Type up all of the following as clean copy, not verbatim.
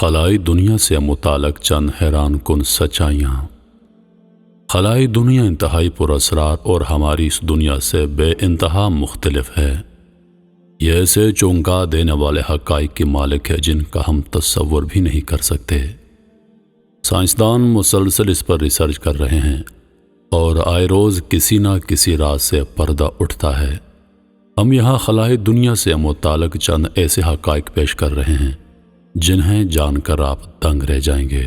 خلائی دنیا سے متعلق چند حیران کن سچائیاں۔ خلائی دنیا انتہائی پر اسرار اور ہماری اس دنیا سے بے انتہا مختلف ہے۔ یہ ایسے چونکا دینے والے حقائق کی مالک ہے جن کا ہم تصور بھی نہیں کر سکتے۔ سائنسدان مسلسل اس پر ریسرچ کر رہے ہیں اور آئے روز کسی نہ کسی راز سے پردہ اٹھتا ہے۔ ہم یہاں خلائی دنیا سے متعلق چند ایسے حقائق پیش کر رہے ہیں جنہیں جان کر آپ دنگ رہ جائیں گے۔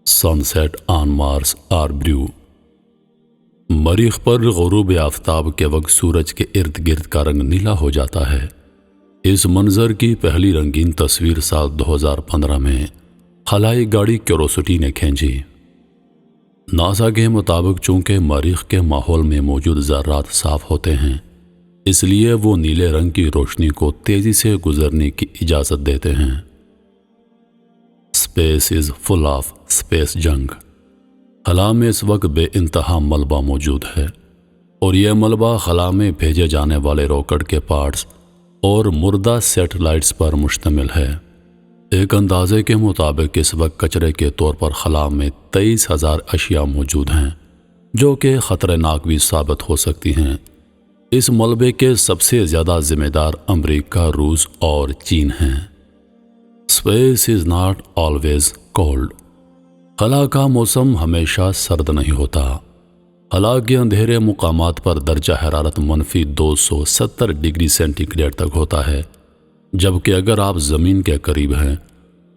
Sunset on Mars are blue. مریخ پر غروب آفتاب کے وقت سورج کے ارد گرد کا رنگ نیلا ہو جاتا ہے۔ اس منظر کی پہلی رنگین تصویر سال 2015 میں خلائی گاڑی کیوروسٹی نے کھینچی۔ ناسا کے مطابق چونکہ مریخ کے ماحول میں موجود ذرات صاف ہوتے ہیں، اس لیے وہ نیلے رنگ کی روشنی کو تیزی سے گزرنے کی اجازت دیتے ہیں۔ Space is full of space junk. خلا میں اس وقت بے انتہا ملبہ موجود ہے اور یہ ملبہ خلا میں بھیجے جانے والے راکٹ کے پارٹس اور مردہ سیٹلائٹس پر مشتمل ہے۔ ایک اندازے کے مطابق اس وقت کچرے کے طور پر خلا میں 23,000 اشیاء موجود ہیں جو کہ خطرناک بھی ثابت ہو سکتی ہیں۔ اس ملبے کے سب سے زیادہ ذمہ دار امریکہ، روس اور چین ہیں۔ Space is not always cold. خلا کا موسم ہمیشہ سرد نہیں ہوتا۔ خلا کے اندھیرے مقامات پر درجہ حرارت -270 ڈگری سینٹی گریڈ تک ہوتا ہے، جبکہ اگر آپ زمین کے قریب ہیں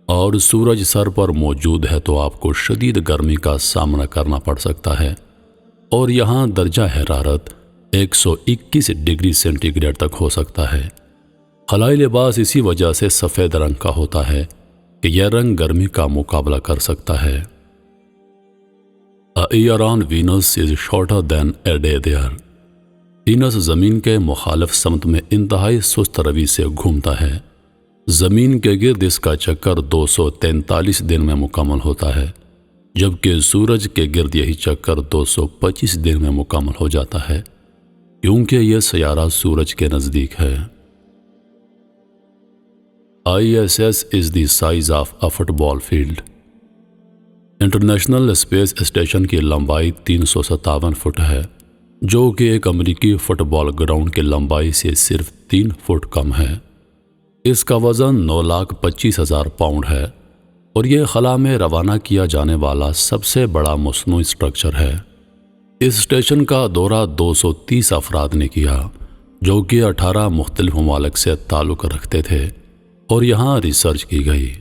اور سورج سر پر موجود ہے تو آپ کو شدید گرمی کا سامنا کرنا پڑ سکتا ہے، اور یہاں درجہ حرارت 121 ڈگری سینٹی گریڈ تک ہو سکتا ہے۔ خلائی لباس اسی وجہ سے سفید رنگ کا ہوتا ہے کہ یہ رنگ گرمی کا مقابلہ کر سکتا ہے۔ A year on Venus is shorter than a day there۔ Venus زمین کے مخالف سمت میں انتہائی سست روی سے گھومتا ہے۔ زمین کے گرد اس کا چکر 243 دن میں مکمل ہوتا ہے، جبکہ سورج کے گرد یہی چکر 225 دن میں مکمل ہو جاتا ہے، کیونکہ یہ سیارہ سورج کے نزدیک ہے۔ ISS is the size of a football field۔ International space station کی لمبائی 357 فٹ ہے، جو کہ ایک امریکی فٹ بال گراؤنڈ کی لمبائی سے صرف 3 فٹ کم ہے۔ اس کا وزن 9,25,000 پاؤنڈ ہے اور یہ خلا میں روانہ کیا جانے والا سب سے بڑا مصنوعی اسٹرکچر ہے۔ اس اسٹیشن کا دورہ 230 افراد نے کیا، جو کہ 18 مختلف ممالک سے تعلق رکھتے تھے، اور یہاں ریسرچ کی گئی۔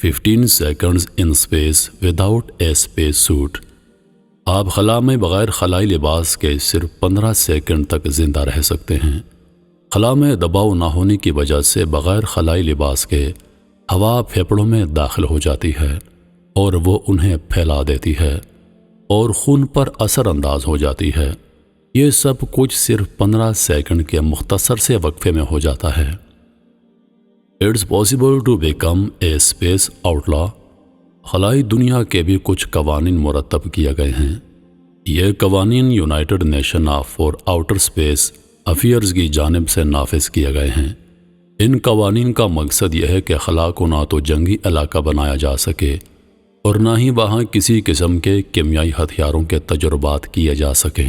15 seconds in space without a space suit۔ آپ خلا میں بغیر خلائی لباس کے صرف 15 سیکنڈ تک زندہ رہ سکتے ہیں۔ خلا میں دباؤ نہ ہونے کی وجہ سے بغیر خلائی لباس کے ہوا پھیپھڑوں میں داخل ہو جاتی ہے اور وہ انہیں پھیلا دیتی ہے اور خون پر اثر انداز ہو جاتی ہے۔ یہ سب کچھ صرف 15 سیکنڈ کے مختصر سے وقفے میں ہو جاتا ہے۔ It's possible to become a space outlaw۔ خلائی دنیا کے بھی کچھ قوانین مرتب کیے گئے ہیں۔ یہ قوانین United nation for outer space affairs کی جانب سے نافذ کیے گئے ہیں۔ ان قوانین کا مقصد یہ ہے کہ خلا کو نہ تو جنگی علاقہ بنایا جا سکے اور نہ ہی وہاں کسی قسم کے کیمیائی ہتھیاروں کے تجربات کیے جا سکیں۔